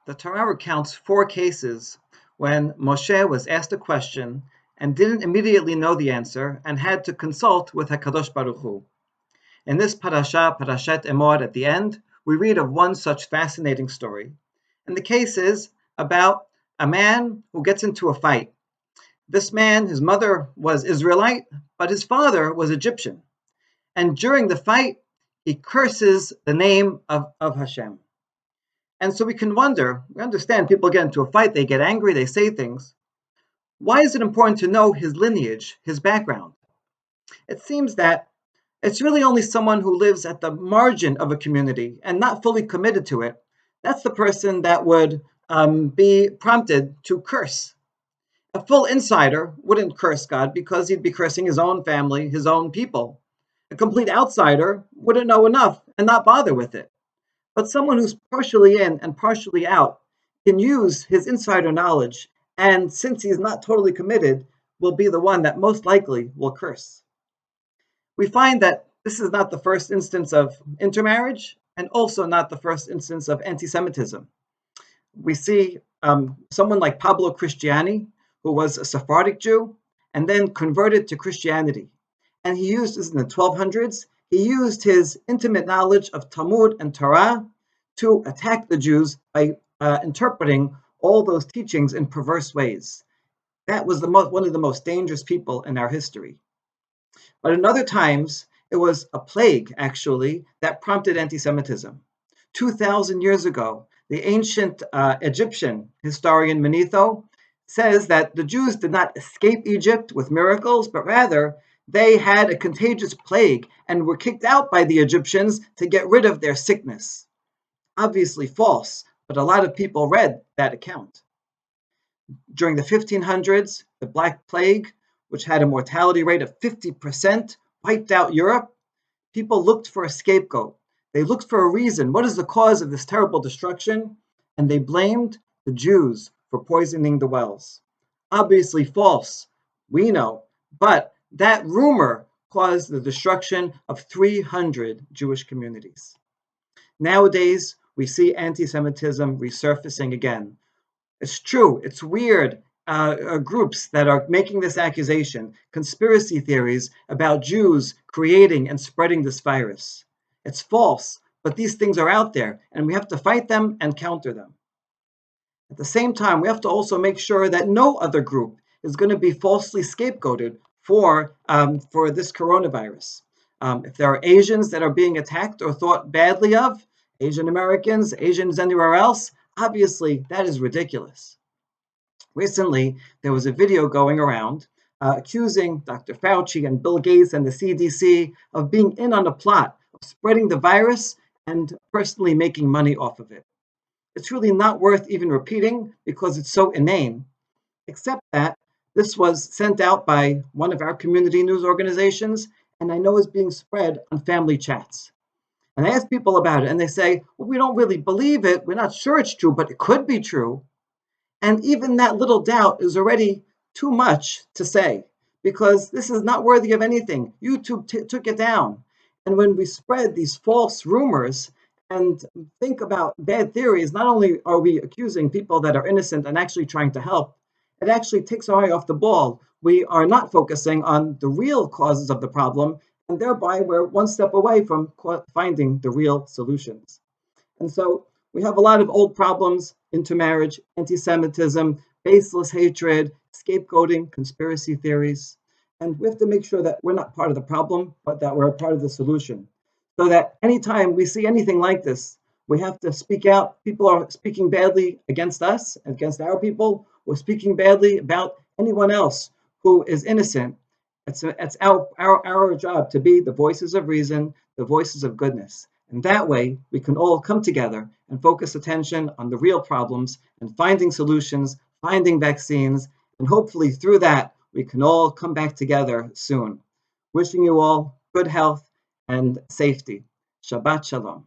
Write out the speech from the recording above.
The Torah recounts 4 cases when Moshe was asked a question and didn't immediately know the answer and had to consult with HaKadosh Baruch Hu. In this Perashat Emor at the end, we read of one such fascinating story. And the case is about a man who gets into a fight. This man, his mother was Israelite, but his father was Egyptian. And during the fight, he curses the name of Hashem. And so we can wonder, we understand people get into a fight, they get angry, they say things. Why is it important to know his lineage, his background? It seems that it's really only someone who lives at the margin of a community and not fully committed to it. That's the person that would be prompted to curse. A full insider wouldn't curse God because he'd be cursing his own family, his own people. A complete outsider wouldn't know enough and not bother with it. But someone who's partially in and partially out can use his insider knowledge, and since he's not totally committed, will be the one that most likely will curse. We find that this is not the first instance of intermarriage, and also not the first instance of anti-Semitism. We see someone like Pablo Cristiani, who was a Sephardic Jew, and then converted to Christianity. And he used this in the 1200s. He used his intimate knowledge of Talmud and Torah to attack the Jews by interpreting all those teachings in perverse ways. That was one of the most dangerous people in our history. But in other times, it was a plague, actually, that prompted anti-Semitism. 2,000 years ago, the ancient Egyptian historian Manetho says that the Jews did not escape Egypt with miracles, but rather they had a contagious plague and were kicked out by the Egyptians to get rid of their sickness. Obviously false, but a lot of people read that account. During the 1500s, the Black Plague, which had a mortality rate of 50%, wiped out Europe. People looked for a scapegoat. They looked for a reason. What is the cause of this terrible destruction? And they blamed the Jews for poisoning the wells. Obviously false, we know, but that rumor caused the destruction of 300 Jewish communities. Nowadays, we see anti-Semitism resurfacing again. It's true, it's weird, groups that are making this accusation, conspiracy theories about Jews creating and spreading this virus. It's false, but these things are out there, and we have to fight them and counter them. At the same time, we have to also make sure that no other group is going to be falsely scapegoated for this coronavirus. If there are Asians that are being attacked or thought badly of, Asian Americans, Asians anywhere else, obviously that is ridiculous. Recently, there was a video going around accusing Dr. Fauci and Bill Gates and the CDC of being in on a plot of spreading the virus and personally making money off of it. It's really not worth even repeating because it's so inane, except that this was sent out by one of our community news organizations, and I know is being spread on family chats. And I ask people about it, and they say, well, we don't really believe it. We're not sure it's true, but it could be true. And even that little doubt is already too much to say, because this is not worthy of anything. YouTube took it down. And when we spread these false rumors and think about bad theories, not only are we accusing people that are innocent and actually trying to help, it actually takes our eye off the ball. We are not focusing on the real causes of the problem, and thereby we're one step away from finding the real solutions. And so we have a lot of old problems: intermarriage, anti-Semitism, baseless hatred, scapegoating, conspiracy theories. And we have to make sure that we're not part of the problem, but that we're a part of the solution. So that anytime we see anything like this, we have to speak out. People are speaking badly against us, against our people, or speaking badly about anyone else who is innocent. It's our job to be the voices of reason, the voices of goodness. And that way, we can all come together and focus attention on the real problems and finding solutions, finding vaccines, and hopefully through that, we can all come back together soon. Wishing you all good health and safety. Shabbat Shalom.